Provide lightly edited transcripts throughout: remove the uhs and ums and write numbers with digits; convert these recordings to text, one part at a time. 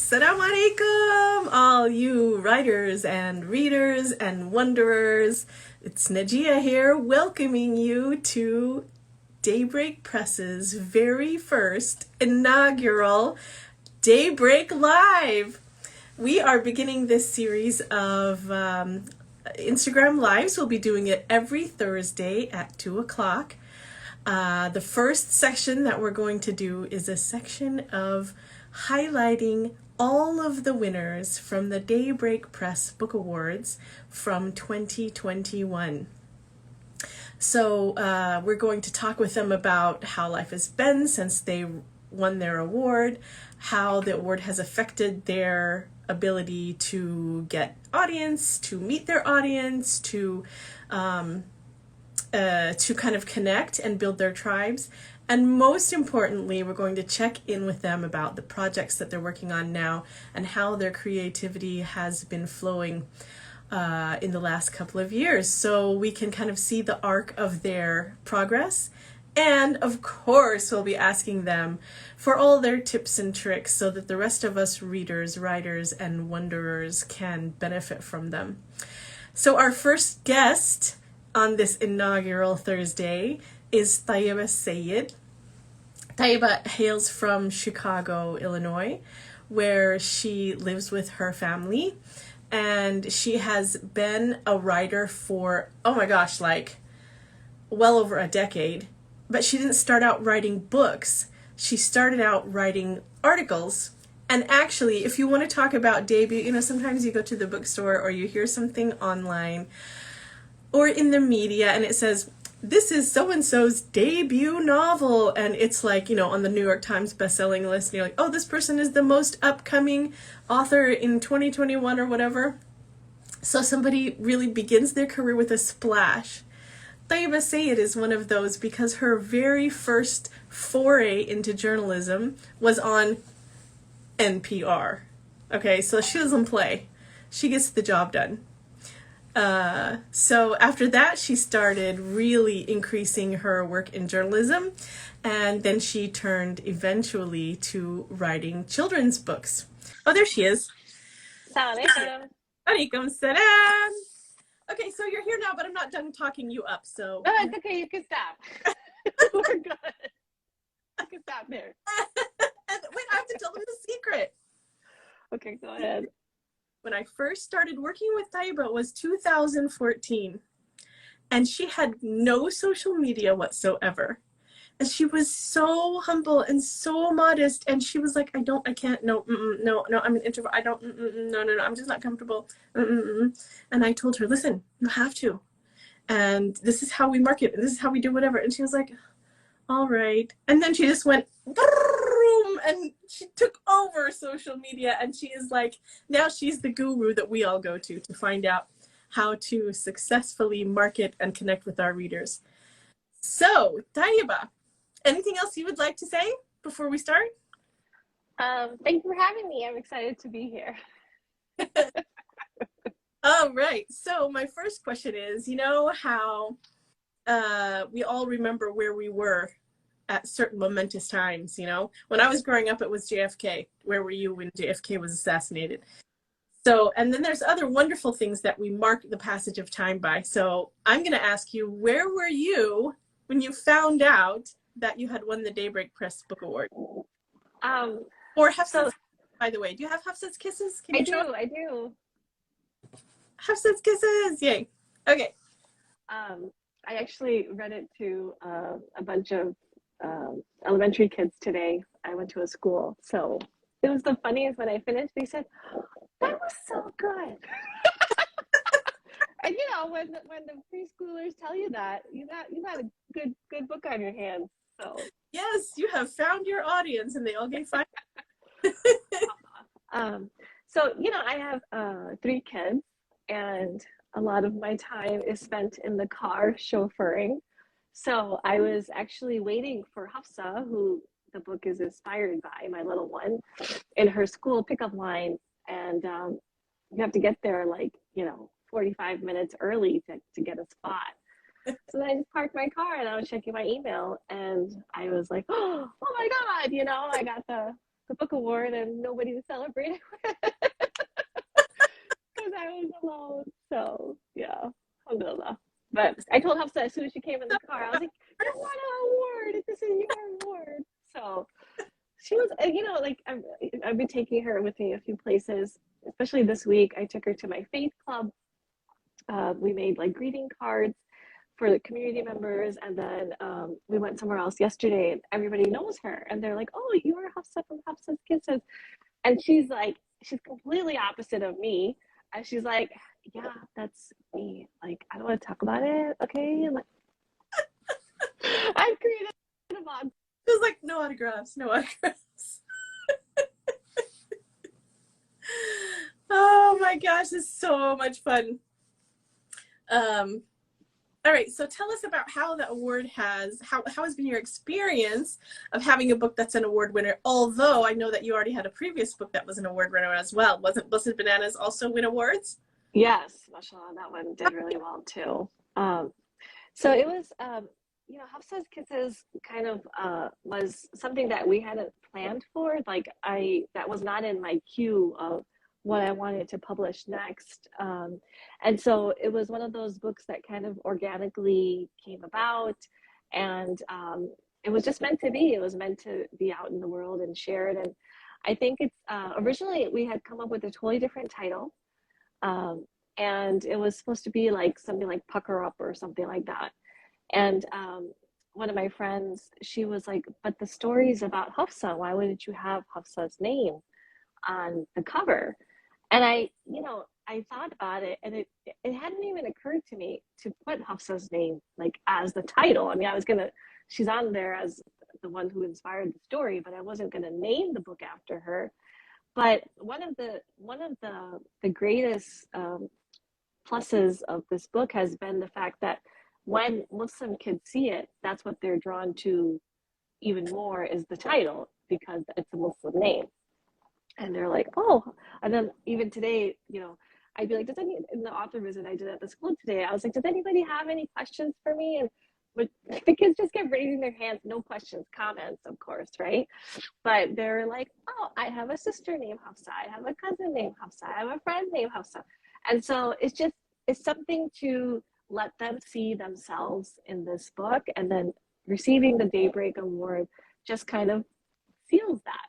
Assalamu alaikum, all you writers and readers and wanderers. It's Najiyah here, welcoming you to Daybreak Press's very first inaugural Daybreak Live. We are beginning this series of Instagram Lives. We'll be doing it every Thursday at 2 o'clock. The first section that we're going to do is a section of highlighting all of the winners from the Daybreak Press Book Awards from 2021. So we're going to talk with them about how life has been since they won their award, how the award has affected their ability to get audience, to meet their audience, to kind of connect and build their tribes. And most importantly, we're going to check in with them about the projects that they're working on now and how their creativity has been flowing in the last couple of years, so we can kind of see the arc of their progress. And of course, we'll be asking them for all their tips and tricks so that the rest of us readers, writers, and wanderers can benefit from them. So our first guest on this inaugural Thursday is Tayyaba Syed. Tayyaba hails from Chicago, Illinois, where she lives with her family, and she has been a writer for, oh my gosh, like well over a decade. But she didn't start out writing books. She started out writing articles. And actually, if you want to talk about debut, sometimes you go to the bookstore or you hear something online or in the media and it says, this is so-and-so's debut novel, and it's like, on the New York Times bestselling list, and you're like, oh, this person is the most upcoming author in 2021 or whatever. So somebody really begins their career with a splash. Tayyaba Syed is one of those because her very first foray into journalism was on NPR. Okay, so she doesn't play. She gets the job done. So after that, she started really increasing her work in journalism, and then she turned eventually to writing children's books. Oh, there she is. Assalamualaikum. Alaikum salam. Okay, so you're here now, but I'm not done talking you up, so... No, it's okay. You can stop. We're good. You can stop there. Wait, I have to tell them the secret. Okay, go ahead. When I first started working with Tayyaba, it was 2014, and she had no social media whatsoever. And she was so humble and so modest, and she was like, no, I'm an introvert. No, I'm just not comfortable. And I told her, listen, you have to. And this is how we market, and this is how we do whatever. And she was like, all right. And then she just went, and she took over social media, and she is like, now she's the guru that we all go to find out how to successfully market and connect with our readers. So, Tayyaba, anything else you would like to say before we start? Thank you for having me. I'm excited to be here. All right. So my first question is, how we all remember where we were at certain momentous times, When I was growing up, it was JFK. Where were you when JFK was assassinated? So, and then there's other wonderful things that we mark the passage of time by. So I'm going to ask you, where were you when you found out that you had won the Daybreak Press Book Award? Or Hafsa, by the way. Do you have Hafsa's Kisses? Can you I do. Hafsa's Kisses! Yay. Okay. I actually read it to a bunch of elementary kids today. I went to a school. So it was the funniest when I finished. They said, that was so good. And when the preschoolers tell you that, you got a good book on your hands. So yes, you have found your audience, and they all get fired. So I have 3 kids, and a lot of my time is spent in the car chauffeuring. So I was actually waiting for Hafsa, who the book is inspired by, my little one, in her school pickup line, and you have to get there 45 minutes early to get a spot. So then I just parked my car and I was checking my email, and I was like, oh my God, I got the the book award and nobody to celebrate it with because I was alone. So yeah, alhamdulillah. But I told Hafsa as soon as she came in the car, I was like, "You won an award! This is your award!" So she was, like I've been taking her with me a few places, especially this week. I took her to my faith club. We made like greeting cards for the community members, and then we went somewhere else yesterday, and everybody knows her, and they're like, "Oh, you are Hafsa from Hafsa's Kisses," and she's completely opposite of me, and she's like, "Yeah, that's me. Like, I don't want to talk about it, okay?" Like, I created a monster. It was like, no autographs, no autographs. Oh my gosh, it's so much fun. All right, so tell us about how the award how has been your experience of having a book that's an award winner, although I know that you already had a previous book that was an award winner as well. Wasn't Blessed Bananas also win awards? Yes, mashallah, that one did really well too. So it was, Hafsa's Kisses kind of was something that we hadn't planned for. Like that was not in my queue of what I wanted to publish next. And so it was one of those books that kind of organically came about, and it was just meant to be. It was meant to be out in the world and shared. And I think it's originally we had come up with a totally different title. And it was supposed to be like something like Pucker Up or something like that. And one of my friends, she was like, "But the story's about Hafsa. Why wouldn't you have Hafsa's name on the cover?" And I thought about it, and it hadn't even occurred to me to put Hafsa's name like as the title. I mean, she's on there as the one who inspired the story, but I wasn't gonna name the book after her. But one of the greatest pluses of this book has been the fact that when Muslim kids see it, that's what they're drawn to even more is the title because it's a Muslim name. And they're like, "Oh," and then even today, I'd be like, in the author visit I did at the school today, I was like, "Does anybody have any questions for me?" And but the kids just kept raising their hands, no questions, comments, of course, right? But they're like, "Oh, I have a sister named Hafsa. I have a cousin named Hafsa. I have a friend named Hafsa." And so it's something to let them see themselves in this book, and then receiving the Daybreak Award just kind of seals that,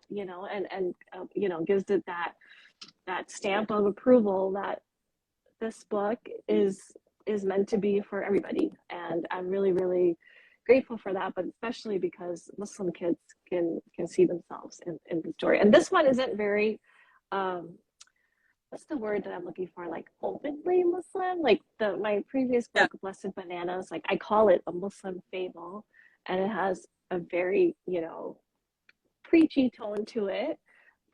and gives it that stamp of approval that this book is meant to be for everybody. And I'm really, really grateful for that, but especially because Muslim kids can see themselves in the story. And this one isn't very what's the word that I'm looking for? Like openly Muslim. Like my previous book, Blessed Bananas, like I call it a Muslim fable, and it has a very, preachy tone to it.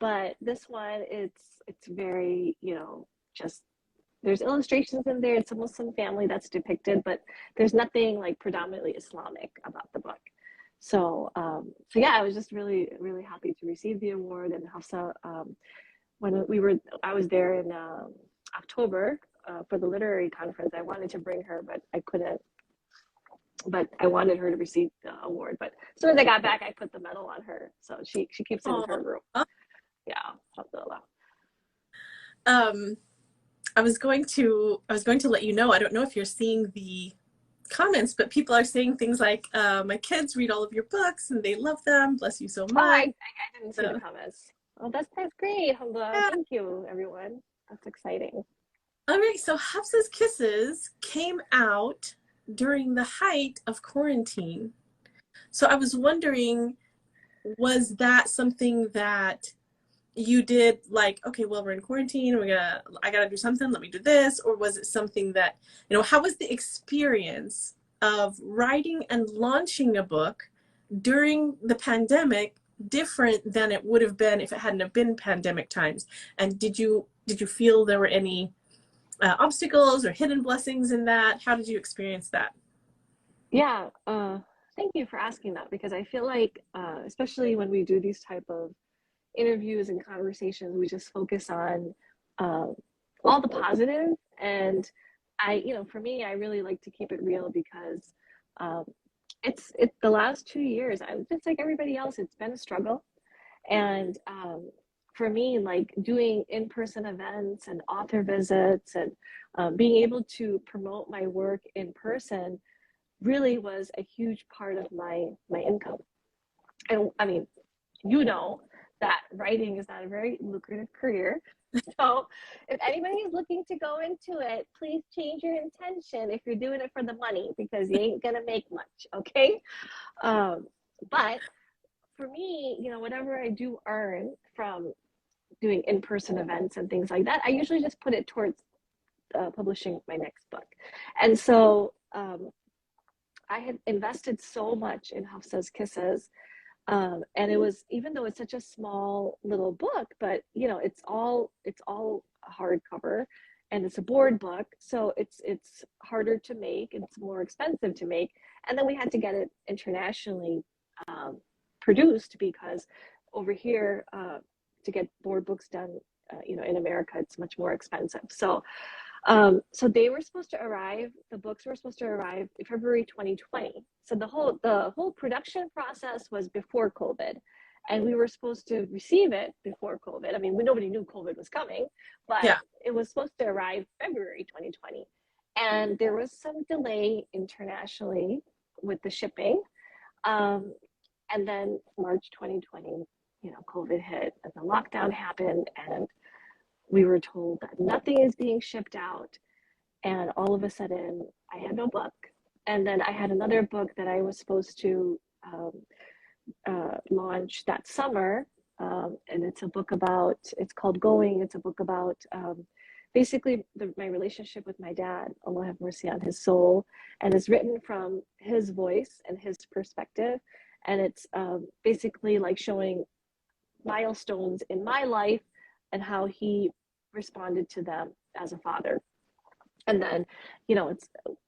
But this one, it's very, just there's illustrations in there. It's a Muslim family that's depicted, but there's nothing like predominantly Islamic about the book. So, yeah, I was just really, really happy to receive the award. And Hafsa, I was there in October for the literary conference. I wanted to bring her, but I couldn't. But I wanted her to receive the award. But as soon as I got back, I put the medal on her, so she keeps it in her room. Yeah, alhamdulillah. I was going to let you know, I don't know if you're seeing the comments, but people are saying things like, "My kids read all of your books and they love them. Bless you so much." Oh, I didn't see the comments. Oh, that's great. Alhamdulillah. Yeah. Thank you, everyone. That's exciting. All right, so Hafsa's Kisses came out during the height of quarantine. So I was wondering, was that something that you did like, okay, well, we're in quarantine, I gotta do something, let me do this? Or was it something that, how was the experience of writing and launching a book during the pandemic different than it would have been if it hadn't have been pandemic times? And did you feel there were any obstacles or hidden blessings in that? How did you experience that? Yeah, thank you for asking that, because I feel like, especially when we do these type of interviews and conversations, we just focus on all the positive. And for me, I really like to keep it real, because it's the last 2 years, I'm just like everybody else, it's been a struggle. And for me, like doing in-person events and author visits and being able to promote my work in person really was a huge part of my income. And I mean, you know that writing is not a very lucrative career. So if anybody is looking to go into it, please change your intention if you're doing it for the money, because you ain't gonna make much, okay? But for me, you know, whatever I do earn from doing in-person events and things like that, I usually just put it towards publishing my next book. And so I had invested so much in Hafsa's Kisses. And it was, even though it's such a small little book, but you know, it's all hardcover and it's a board book. So it's harder to make, it's more expensive to make. And then we had to get it internationally produced, because over here, to get board books done, you know, in America, it's much more expensive. So they were supposed to arrive, the books were supposed to arrive in February 2020. So the whole production process was before COVID. And we were supposed to receive it before COVID. I mean, nobody knew COVID was coming, but Yeah. it was supposed to arrive February 2020. And there was some delay internationally with the shipping. And then March 2020, you know, COVID hit and the lockdown happened, and we were told that nothing is being shipped out. And all of a sudden, I had no book. And then I had another book that I was supposed to launch that summer. And it's a book about, it's called Going. It's a book about basically my relationship with my dad. Allah have mercy on his soul. And it's written from his voice and his perspective. And it's basically like showing milestones in my life and how he responded to them as a father. And then, you know,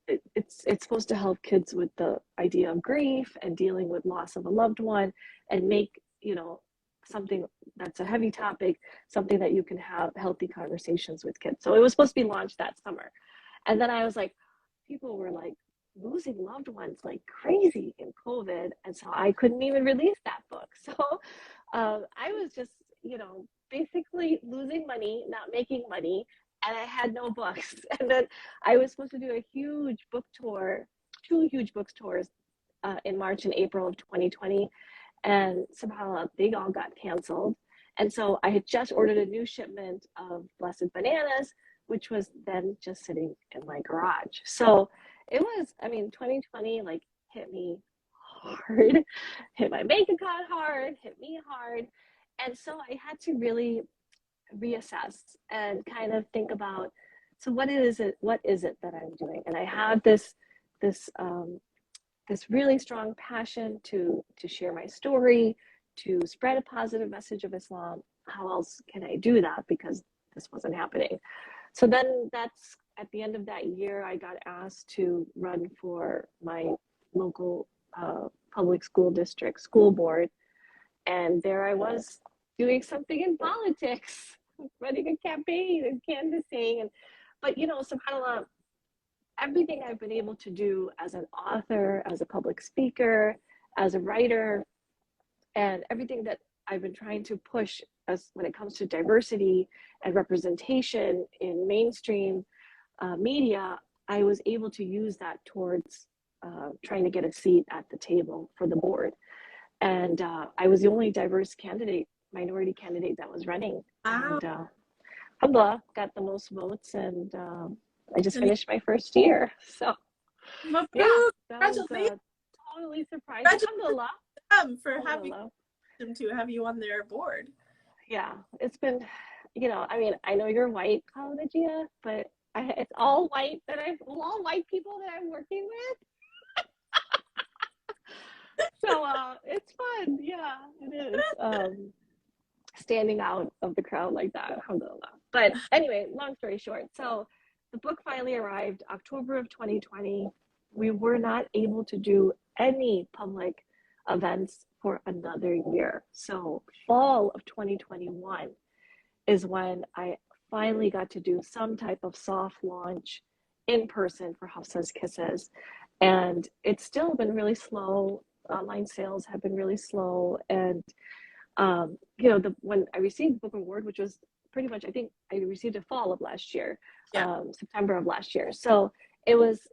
it's supposed to help kids with the idea of grief and dealing with loss of a loved one, and make, you know, something that's a heavy topic, something that you can have healthy conversations with kids. So it was supposed to be launched that summer. And then I was like, people were like losing loved ones like crazy in COVID. And so I couldn't even release that book. So I was just, you know, basically losing money, not making money, and I had no books. And then I was supposed to do a huge book tour, two huge book tours in March and April of 2020. And somehow they all got canceled. And so I had just ordered a new shipment of Blessed Bananas, which was then just sitting in my garage. So it was, I mean, 2020 like hit me hard, hit my bank account hard, hit me hard. And so I had to really reassess and kind of think about, so what is it that I'm doing? And I have this really strong passion to share my story, to spread a positive message of Islam. How else can I do that, because this wasn't happening? So then that's at the end of that year, I got asked to run for my local public school district school board. And there I was doing something in politics, running a campaign and canvassing. But you know, subhanAllah, everything I've been able to do as an author, as a public speaker, as a writer, and everything that I've been trying to push as when it comes to diversity and representation in mainstream media, I was able to use that towards trying to get a seat at the table for the board. And I was the only diverse candidate, minority candidate that was running. Wow. And alhamdulillah, got the most votes, and I just finished my first year. So yeah, that was totally surprising. Alhamdulillah. For having them to have you on their board. Yeah, it's been, you know, I mean, I know you're white, Najiyah, but it's all white all white people that I'm working with. So it's fun. Yeah, it is. Standing out of the crowd like that, alhamdulillah. But anyway, long story short, so the book finally arrived October of 2020. We were not able to do any public events for another year. So fall of 2021 is when I finally got to do some type of soft launch in person for Hafsa's Kisses. And it's still been really slow. Online sales have been really slow. And When I received the book award, which was pretty much, I think I received it fall of last year, Yeah. September of last year. So it was,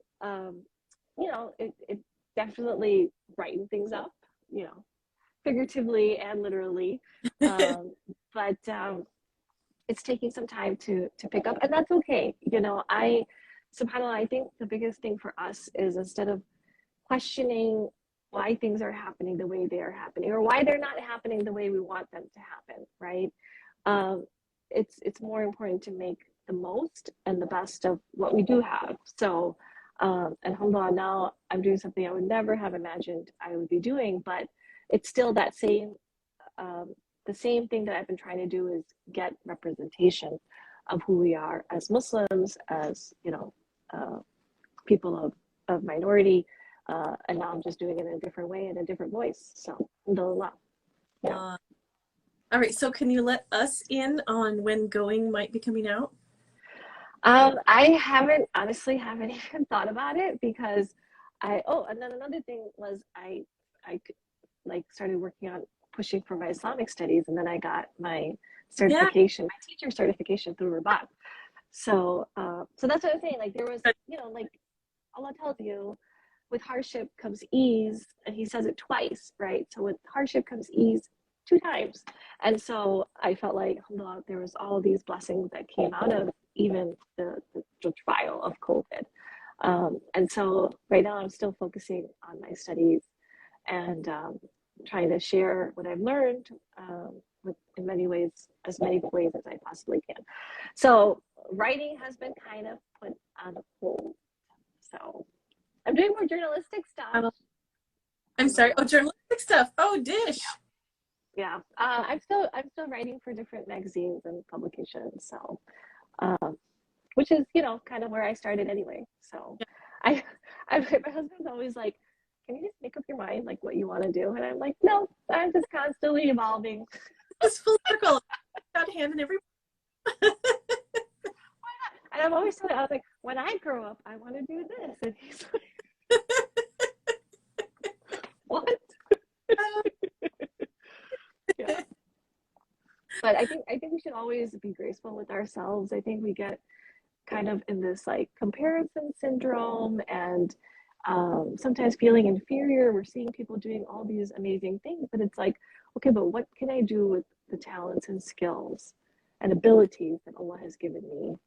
it definitely brightened things up, figuratively and literally. But it's taking some time to pick up, and that's okay. SubhanAllah, I think the biggest thing for us is, instead of questioning why things are happening the way they are happening, or why they're not happening the way we want them to happen, right? It's more important to make the most and the best of what we do have. So, alhamdulillah, now I'm doing something I would never have imagined I would be doing, but it's still that same, the same thing that I've been trying to do, is get representation of who we are as Muslims, as people of minority, and now I'm just doing it in a different way, in a different voice. So, alhamdulillah. Yeah. All right, so can you let us in on when Going might be coming out? I honestly haven't even thought about it, because and then another thing was, I like started working on pushing for my Islamic studies, and then I got my certification, my teacher certification through Rabata. So that's what I'm saying. Like, there was, like Allah tells you, with hardship comes ease, and He says it twice, right? So with hardship comes ease 2 times. And so I felt like, alhamdulillah, there was all these blessings that came out of even the trial of COVID. And so right now I'm still focusing on my studies, and trying to share what I've learned, in many ways, as many ways as I possibly can. So writing has been kind of put on hold. So I'm doing more journalistic stuff. I'm sorry. Oh, journalistic stuff. Oh, dish. Yeah. I'm still writing for different magazines and publications. So, which is, kind of where I started anyway. So my husband's always like, can you just make up your mind, like, what you want to do? And I'm like, no, I'm just constantly evolving. It's full circle. Got hand in every. And I'm always telling him, I was like, when I grow up, I want to do this. And he's like, what? Yeah. But I think we should always be graceful with ourselves. I think we get kind of in this, like, comparison syndrome, and sometimes feeling inferior. We're seeing people doing all these amazing things, but it's like, okay, but what can I do with the talents and skills and abilities that Allah has given me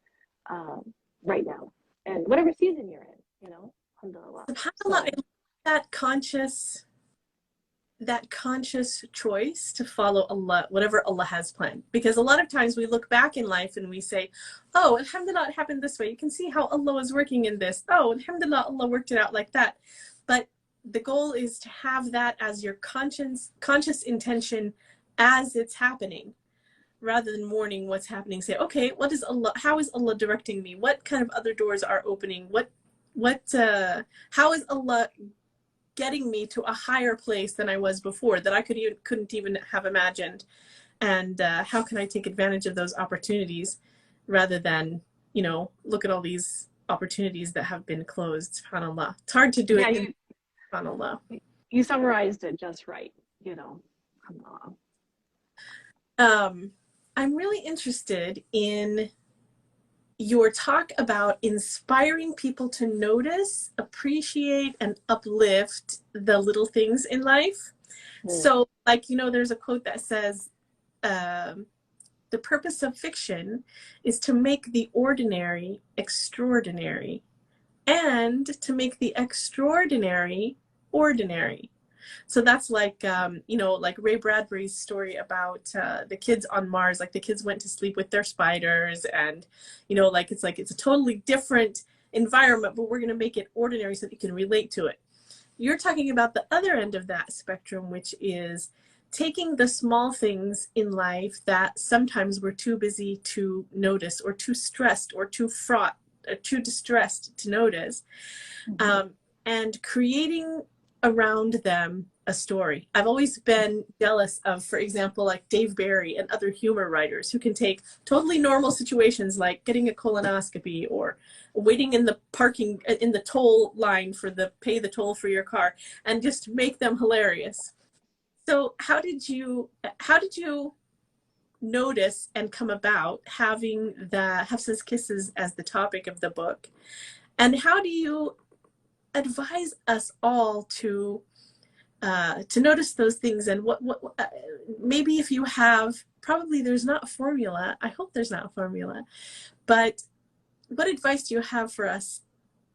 right now, and whatever season you're in, alhamdulillah. SubhanAllah, I love that conscious choice to follow Allah, whatever Allah has planned. Because a lot of times we look back in life and we say, oh, alhamdulillah, it happened this way. You can see how Allah was working in this. Oh, alhamdulillah, Allah worked it out like that. But the goal is to have that as your conscious intention as it's happening, rather than mourning what's happening. Say, okay, how is Allah directing me? What kind of other doors are opening? How is Allah getting me to a higher place than I was before, that I couldn't even have imagined? And how can I take advantage of those opportunities, rather than, look at all these opportunities that have been closed. SubhanAllah. It's hard to do it. SubhanAllah. You summarized it just right, SubhanAllah. I'm really interested in your talk about inspiring people to notice, appreciate, and uplift the little things in life. So, like, there's a quote that says, the purpose of fiction is to make the ordinary extraordinary, and to make the extraordinary ordinary. So that's like, like Ray Bradbury's story about the kids on Mars. Like, the kids went to sleep with their spiders, and, it's a totally different environment, but we're going to make it ordinary so that you can relate to it. You're talking about the other end of that spectrum, which is taking the small things in life that sometimes we're too busy to notice, or too stressed, or too fraught, or too distressed to notice, and creating around them a story. I've always been jealous of, for example, like Dave Barry and other humor writers who can take totally normal situations, like getting a colonoscopy, or waiting in the toll line pay the toll for your car, and just make them hilarious. So how did you notice and come about having the Hafsa's Kisses as the topic of the book? And how do you advise us all to notice those things? And what maybe if you have, probably there's not a formula. I hope there's not a formula, but what advice do you have for us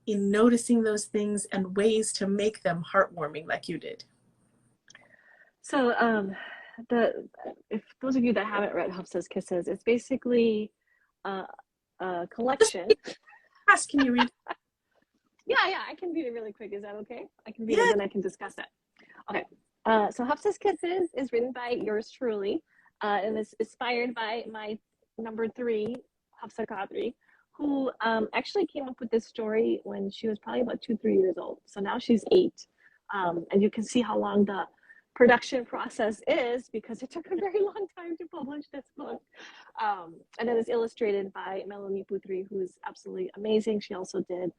in noticing those things and ways to make them heartwarming like you did? So, the if those of you that haven't read Hafsa's Kisses, it's basically a, a collection. Ask, can you read? Yeah, I can read it really quick. Is that okay? I can read it, Yeah. then I can discuss it. Okay. So Hafsa's Kisses is written by yours truly, and is inspired by my number three, Hafsa Qadri, who actually came up with this story when she was probably about 2, 3 years old. So now she's 8. And you can see how long the production process is because it took a very long time to publish this book. And then it's illustrated by Melanie Putri, who's absolutely amazing. She also did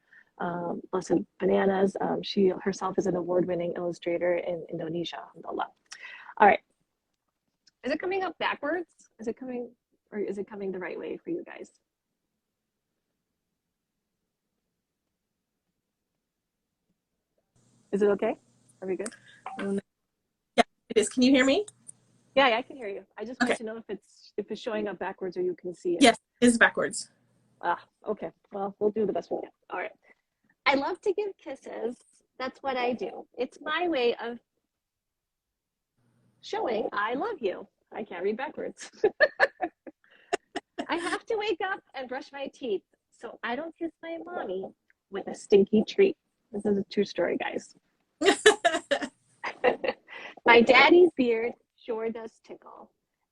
Blessed Bananas. She herself is an award-winning illustrator in Indonesia. Alhamdulillah. All right. Is it coming up backwards? Is it coming, or is it coming the right way for you guys? Is it okay? Are we good? Oh, no. Yeah, it is. Can you hear me? Yeah, I can hear you. I just Okay. wanted to know if it's showing up backwards or you can see it. Yes, it is backwards. Okay. Well, we'll do the best we can. All right. I love to give kisses. That's what I do. It's my way of showing I love you. I can't read backwards. I have to wake up and brush my teeth so I don't kiss my mommy with a stinky treat. This is a true story, guys. My daddy's beard sure does tickle,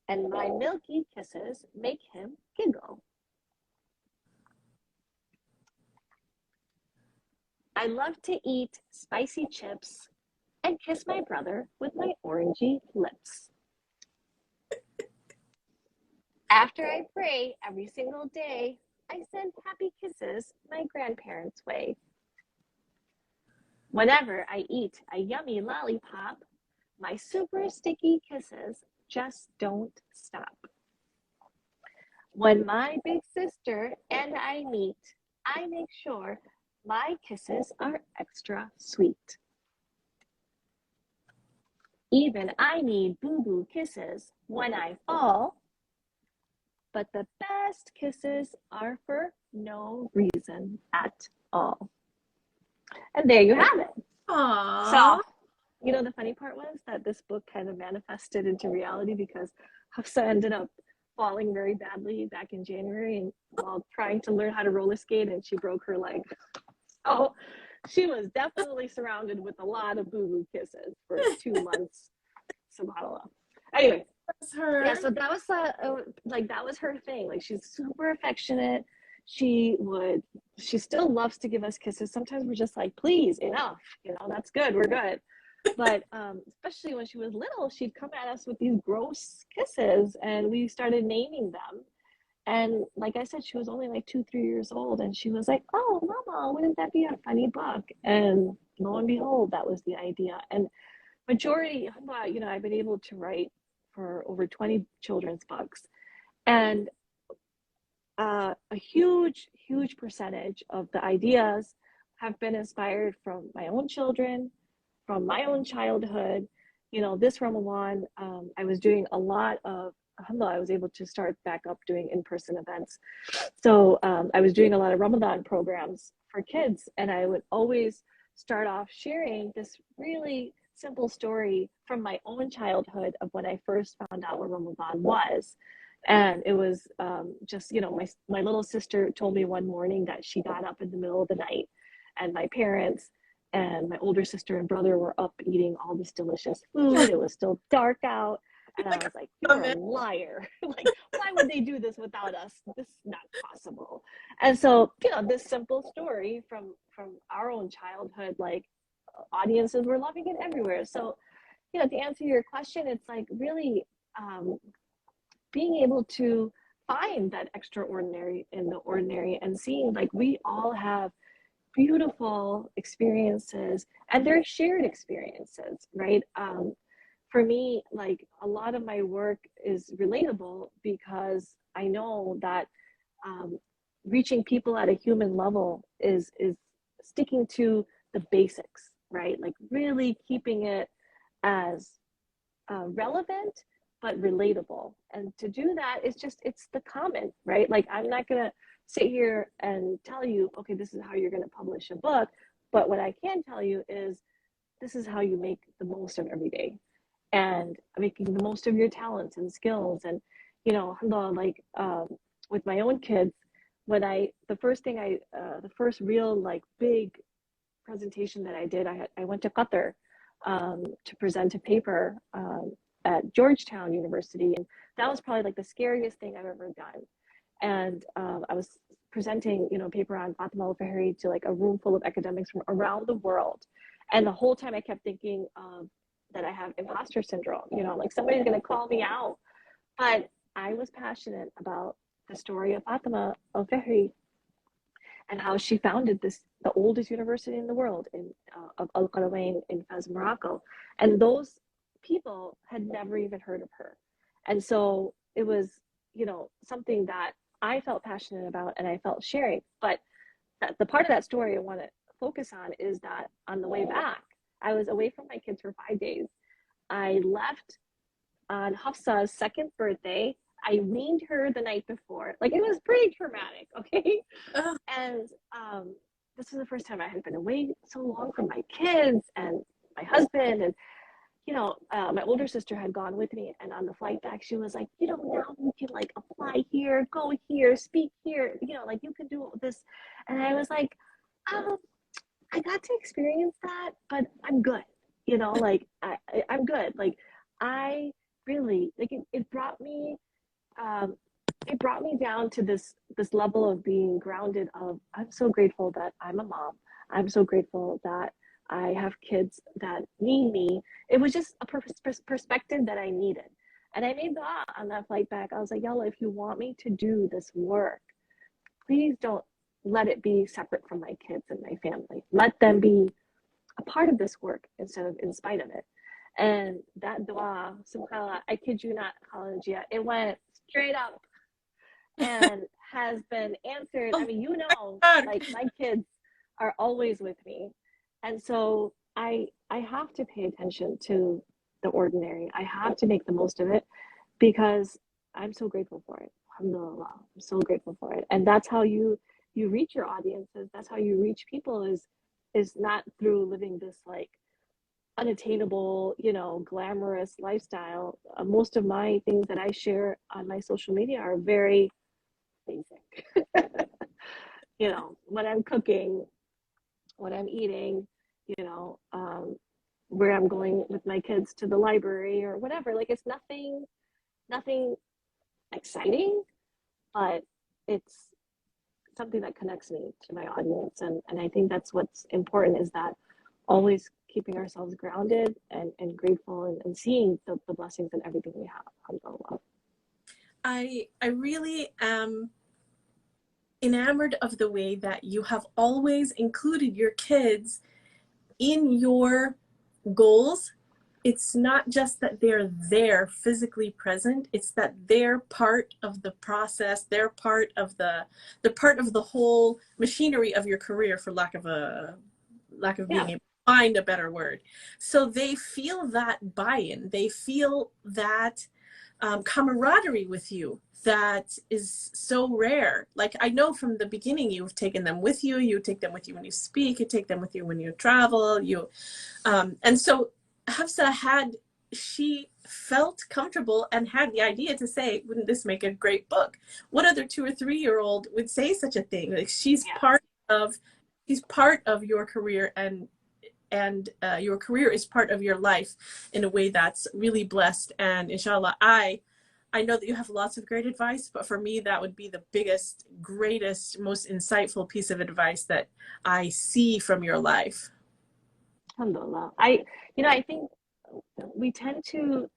and my milky kisses make him giggle. I love to eat spicy chips and kiss my brother with my orangey lips. After I pray every single day, I send happy kisses my grandparents' way. Whenever I eat a yummy lollipop, my super sticky kisses just don't stop. When my big sister and I meet, I make sure my kisses are extra sweet. Even I need boo-boo kisses when I fall, but the best kisses are for no reason at all. And there you have it. Aww. So, you know, the funny part was that this book kind of manifested into reality because Hafsa ended up falling very badly back in January and while trying to learn how to roller skate, and she broke her leg. So she was definitely surrounded with a lot of boo-boo kisses for 2 months. SubhanAllah. Anyway, That's her. yeah, so that was like that was her thing. Like she's super affectionate. She still loves to give us kisses. Sometimes we're just like, please, enough. You know, that's good. We're good. But especially when she was little, she'd come at us with these gross kisses, and we started naming them. And like I said, she was only like 2, 3 years old, and she was like, "Oh, Mama, wouldn't that be a funny book?" And lo and behold, that was the idea. And majority, you know, I've been able to write for over 20 children's books, and a huge percentage of the ideas have been inspired from my own children, from my own childhood. You know, this Ramadan, I was doing a lot of, alhamdulillah, I was able to start back up doing in-person events. So I was doing a lot of Ramadan programs for kids, and I would always start off sharing this really simple story from my own childhood of when I first found out what Ramadan was. And it was just, you know, my little sister told me one morning that she got up in the middle of the night, and my parents and my older sister and brother were up eating all this delicious food. It was still dark out. And I was like, you're a liar. Like, why would they do this without us? This is not possible. And so, you know, this simple story from our own childhood, like audiences were loving it everywhere. So, you know, to answer your question, it's like really being able to find that extraordinary in the ordinary and seeing like we all have beautiful experiences and they're shared experiences, right? for me, like a lot of my work is relatable because I know that um, reaching people at a human level is sticking to the basics, right? Like really keeping it as relevant but relatable. And to do that, it's the common, right? Like I'm not gonna sit here and tell you, okay, this is how you're gonna publish a book, but what I can tell you is this is how you make the most of every day and making the most of your talents and skills. And like with my own kids, when I the first thing I the first real like big presentation that I did, I went to Qatar to present a paper at Georgetown University, and that was probably like the scariest thing I've ever done. And I was presenting, a paper on Fatima al-Fahri to like a room full of academics from around the world, and the whole time I kept thinking that I have imposter syndrome, like somebody's gonna call me out. But I was passionate about the story of Fatima al-Fahri and how she founded the oldest university in the world of Al Qarawain in Fez, Morocco. And those people had never even heard of her. And so it was, something that I felt passionate about and I felt sharing. But the part of that story I want to focus on is that on the way back, I was away from my kids for 5 days. I left on Hafsa's second birthday. I weaned her the night before. Like it was pretty traumatic, okay? Oh, And this was the first time I had been away so long from my kids and my husband. And, my older sister had gone with me. And on the flight back, she was like, now you can like apply here, go here, speak here, like you can do this. And I was like, um, I got to experience that, but I'm good. Like I'm good. Like I really like um, it brought me down to this level of being grounded. Of I'm so grateful that I'm a mom. I'm so grateful that I have kids that need me. It was just a perspective that I needed. And I made that on that flight back. I was like, Yalla, if you want me to do this work, please don't let it be separate from my kids and my family. Let them be a part of this work instead of in spite of it. And that dua, subhanAllah, I kid you not, Najiyah, it went straight up and has been answered. I oh mean, my God. like my kids are always with me. And so I have to pay attention to the ordinary. I have to make the most of it because I'm so grateful for it. Alhamdulillah. I'm so grateful for it. And that's how you reach your audiences. That's how you reach people is not through living this like unattainable, glamorous lifestyle. Most of my things that I share on my social media are very basic. What I'm cooking, what I'm eating, where I'm going with my kids to the library or whatever. Like it's nothing exciting, but it's something that connects me to my audience. And I think that's what's important is that always keeping ourselves grounded and grateful and seeing the blessings in everything we have. Alhamdulillah. I really am enamored of the way that you have always included your kids in your goals. It's not just that they're there physically present, it's that they're part of the process, they're part of the whole machinery of your career, for lack of Yeah. being able to find a better word. So they feel that buy-in, they feel that camaraderie with you that is so rare. Like I know from the beginning you've taken them with you, you take them with you when you speak, you take them with you when you travel, and so Hafsa, had she felt comfortable and had the idea to say, wouldn't this make a great book? What other 2 or 3 year old would say such a thing? Like of she's part of your career, and your career is part of your life in a way that's really blessed. And inshallah, I know that you have lots of great advice, but for me, that would be the biggest, greatest, most insightful piece of advice that I see from your life. Alhamdulillah. I think we tend to,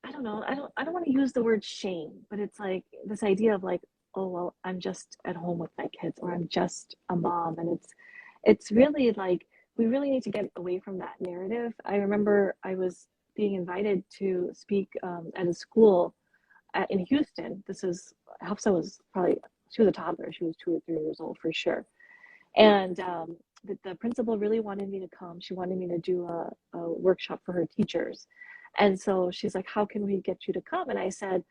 I don't know, I don't want to use the word shame, but it's like this idea of like, oh well, I'm just at home with my kids or I'm just a mom. And it's really like we really need to get away from that narrative. I remember I was being invited to speak at a school in Houston. Hafsa was probably, she was a toddler. She was 2 or 3 years old for sure. And the principal really wanted me to come. She wanted me to do a workshop for her teachers. And so she's like, how can we get you to come? And I said,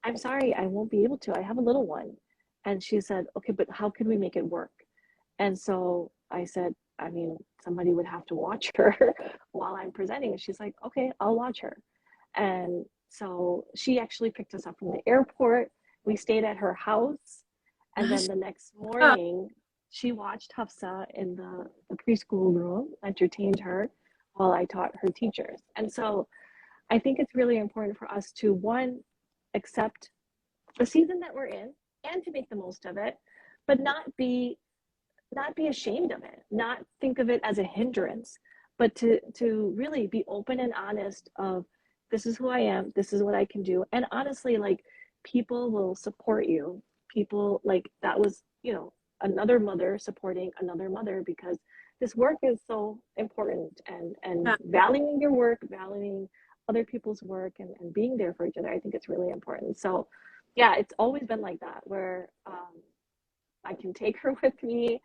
I'm sorry, I won't be able to. I have a little one. And she said, okay, but how can we make it work? And so I said, I mean, somebody would have to watch her while I'm presenting. And she's like, okay, I'll watch her. And so she actually picked us up from the airport. We stayed at her house. And then the next morning, she watched Hafsa in the preschool room, entertained her while I taught her teachers. And so I think it's really important for us to, one, accept the season that we're in and to make the most of it, but not be ashamed of it, not think of it as a hindrance, but to really be open and honest of, this is who I am, this is what I can do. And honestly, like, people will support you. People, like, that was, another mother supporting another mother, because this work is so important, and valuing your work, valuing other people's work, and being there for each other. I think it's really important. So yeah, it's always been like that, where I can take her with me.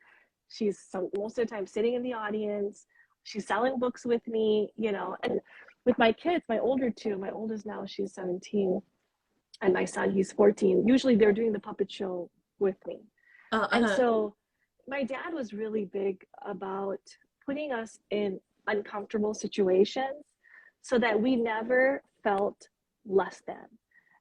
She's most of the time sitting in the audience. She's selling books with me, and with my kids, my older two, my oldest now, she's 17, and my son, he's 14. Usually they're doing the puppet show with me. And so my dad was really big about putting us in uncomfortable situations so that we never felt less than.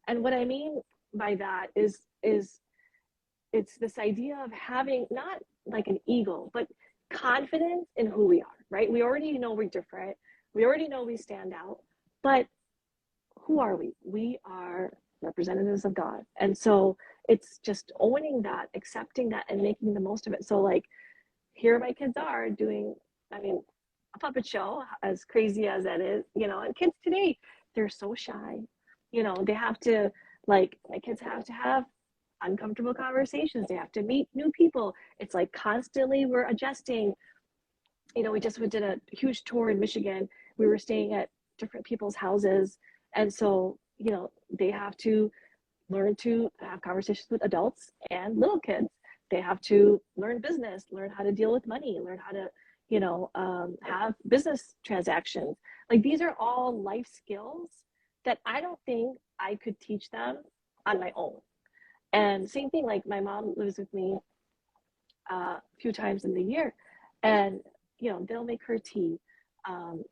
And what I mean by that is it's this idea of having not like an ego, but confidence in who we are, right? We already know we're different. We already know we stand out, but who are we? We are representatives of God. And so it's just owning that, accepting that, and making the most of it. So like, here my kids are doing, I mean, a puppet show, as crazy as that is, and kids today, they're so shy. They have to, like, my kids have to have uncomfortable conversations. They have to meet new people. It's like constantly we're adjusting. We just did a huge tour in Michigan. We were staying at different people's houses. And so, they have to learn to have conversations with adults and little kids. They have to learn business, learn how to deal with money, learn how to, have business transactions. Like, these are all life skills that I don't think I could teach them on my own. And same thing, like, my mom lives with me a few times in the year, and they'll make her tea.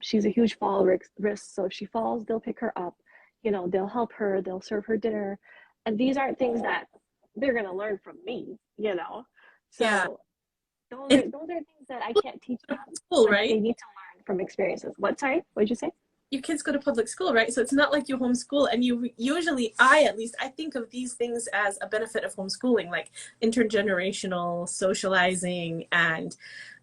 She's a huge fall risk, so if she falls, they'll pick her up. They'll help her, they'll serve her dinner, and these aren't things that they're gonna learn from me. So Yeah. those are things that I can't teach them. School, but right? they need to learn from experiences. What? Sorry, what did you say? Your kids go to public school, right? So it's not like you homeschool, and you usually, I think of these things as a benefit of homeschooling, like intergenerational socializing, and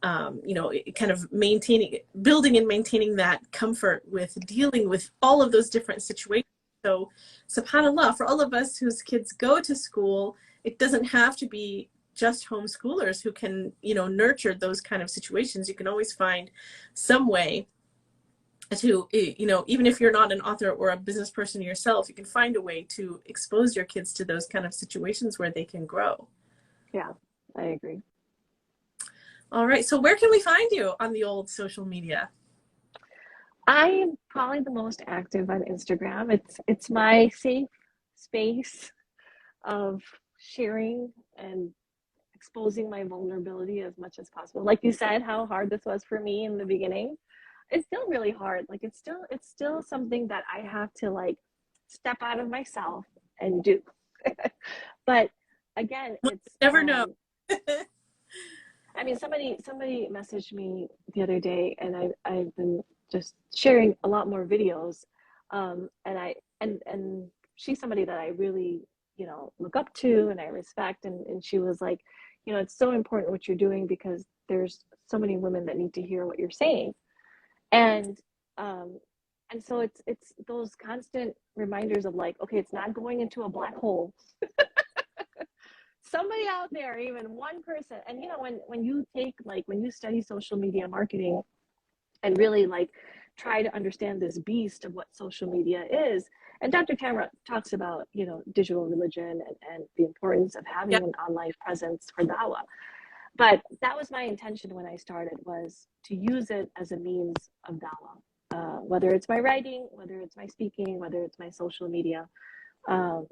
kind of building and maintaining that comfort with dealing with all of those different situations. So subhanallah, for all of us whose kids go to school, it doesn't have to be just homeschoolers who can nurture those kind of situations. You can always find some way to, even if you're not an author or a business person yourself, you can find a way to expose your kids to those kind of situations where they can grow. Yeah, I agree. All right. So where can we find you on the old social media? I am probably the most active on Instagram. It's my safe space of sharing and exposing my vulnerability as much as possible. Like you said, how hard this was for me in the beginning. It's still really hard. Like, it's still something that I have to, like, step out of myself and do. But again, it's Never know. I mean, somebody messaged me the other day, and I've been just sharing a lot more videos, and she's somebody that I really look up to and I respect, and she was like, it's so important what you're doing, because there's so many women that need to hear what you're saying. And so it's those constant reminders of, like, okay, it's not going into a black hole. Somebody out there, even one person. And when you study social media marketing and really, like, try to understand this beast of what social media is. And Dr. Tamara talks about, you know, digital religion and the importance of having Yeah. an online presence for dawah. But that was my intention when I started, was to use it as a means of dawah, whether it's my writing, whether it's my speaking, whether it's my social media. Um,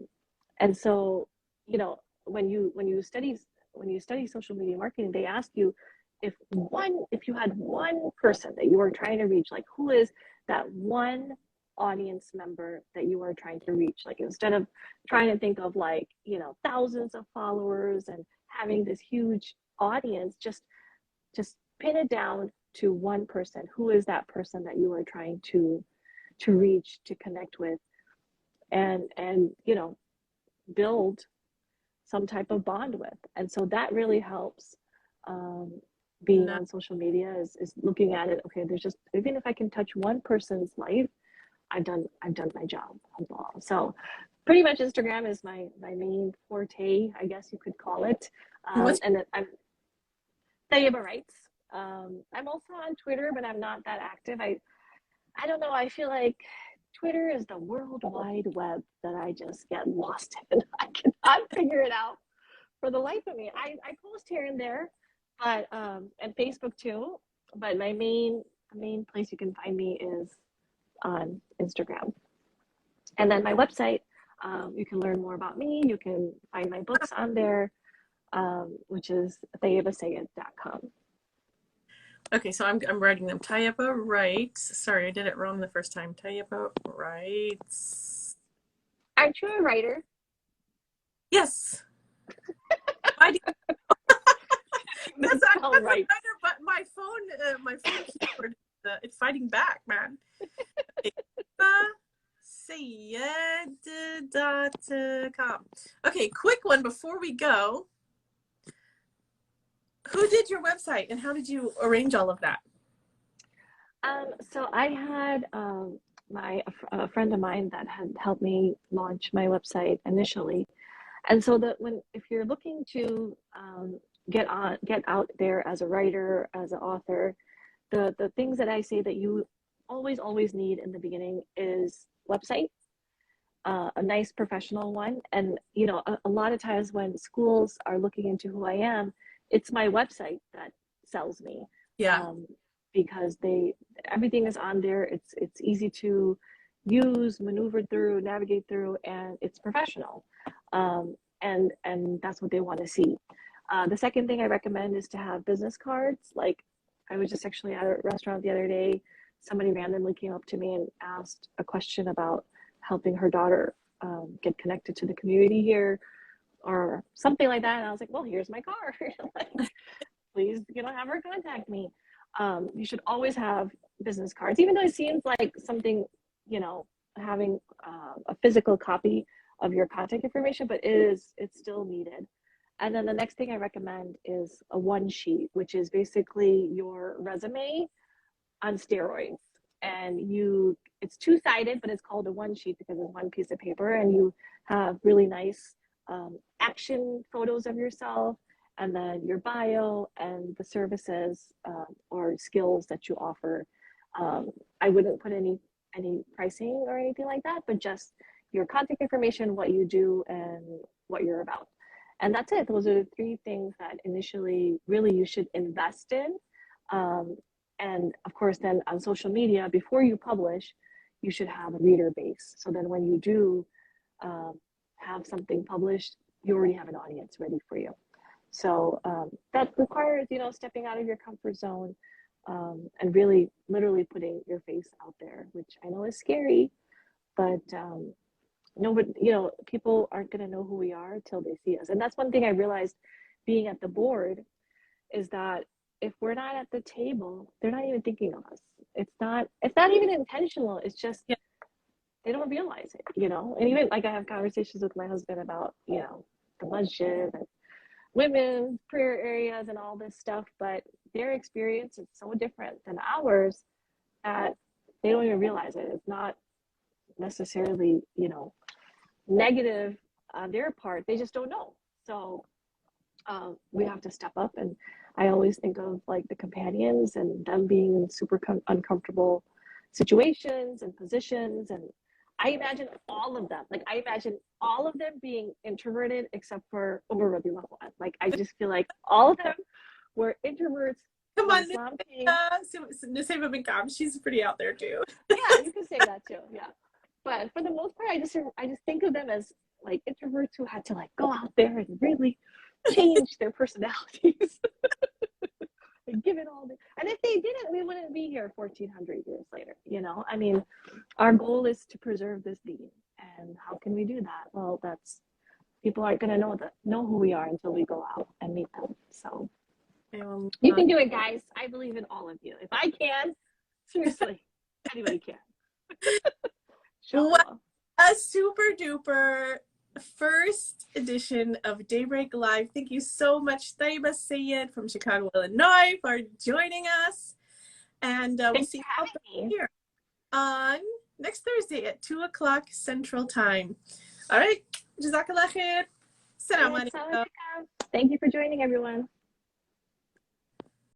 and so, you know, when you study social media marketing, they ask you if you had one person that you were trying to reach, like who is that one audience member that you are trying to reach? Like instead of trying to think of like, you know, thousands of followers and having this huge audience, just pin it down to one person. Who is that person that you are trying to reach, to connect with, and you know, build some type of bond with? And so that really helps. Being No. on social media is looking at it. Okay, there's just, even if I can touch one person's life, I've done my job. So pretty much Instagram is my main forte, I guess you could call it. What's And then I'm Tayyaba writes. I'm also on Twitter, but I'm not that active. I don't know. I feel like Twitter is the world wide web that I just get lost in. I cannot figure it out for the life of me. I post here and there, but and Facebook too. But the main place you can find me is on Instagram. And then my website, you can learn more about me. You can find my books on there, which is tayyabasyed.com. okay? So I'm writing them. Tayyaba writes. Sorry, I did it wrong the first time. Tayyaba writes. Aren't you a writer? Yes. I do. Yes, I'm a Right. writer, but my phone keyboard, it's fighting back, man. Syed.com. Okay, quick one before we go. Who did your website and how did you arrange all of that? So I had a friend of mine that had helped me launch my website initially, and so that when if you're looking to get out there as a writer, as an author, the things that I say that you always need in the beginning is website, a nice professional one. And you know, a lot of times when schools are looking into who I am, it's my website that sells me, Yeah. because everything is on there. It's easy to use, maneuver through, navigate through, and it's professional. And that's what they want to see. The second thing I recommend is to have business cards. Like, I was just actually at a restaurant the other day. Somebody randomly came up to me and asked a question about helping her daughter get connected to the community here or something like that. And I was like, well, here's my card. Like, please, you know, have her contact me. You should always have business cards, even though it seems like something, you know, having a physical copy of your contact information, but it's still needed. And then the next thing I recommend is a one sheet, which is basically your resume on steroids. And it's two-sided, but it's called a one sheet because it's one piece of paper, and you have really nice action photos of yourself, and then your bio and the services or skills that you offer. I wouldn't put any pricing or anything like that, but just your contact information, what you do, and what you're about. And that's it. Those are the three things that initially really you should invest in. And of course, then on social media, before you publish, you should have a reader base. So then when you do have something published, you already have an audience ready for you. So that requires, you know, stepping out of your comfort zone and really literally putting your face out there, which I know is scary, but nobody, you know, people aren't going to know who we are until they see us. And that's one thing I realized being at the board, is that if we're not at the table, they're not even thinking of us. It's not even intentional. It's just, Yeah. they don't realize it, you know. And even like I have conversations with my husband about, you know, the masjid and women's prayer areas and all this stuff, but their experience is so different than ours that they don't even realize it. It's not necessarily, you know, negative on their part. They just don't know. So we have to step up. And I always think of like the companions and them being super uncomfortable situations and positions. And I imagine all of them. Like I imagine all of them being introverted except for Umar Rabiullah. Like I just feel like all of them were introverts Come when on, Islam came. Nusayba bin Ka'b, she's pretty out there too. Yeah, you could say that too. Yeah. But for the most part, I just think of them as like introverts who had to like go out there and really change their personalities and give it all. And if they didn't, we wouldn't be here 1400 years later. You know, I mean, our goal is to preserve this deen, and how can we do that? Well, that's people aren't going to know who we are until we go out and meet them. So you can do it, guys. I believe in all of you. If I can, seriously, anybody can. What a super duper first edition of Daybreak Live. Thank you so much, Tayyaba Syed from Chicago, Illinois, for joining us. And we'll see you here on next Thursday at 2 o'clock Central Time. All right. Jazakallah khair. Assalamu alaikum. Thank you for joining, everyone.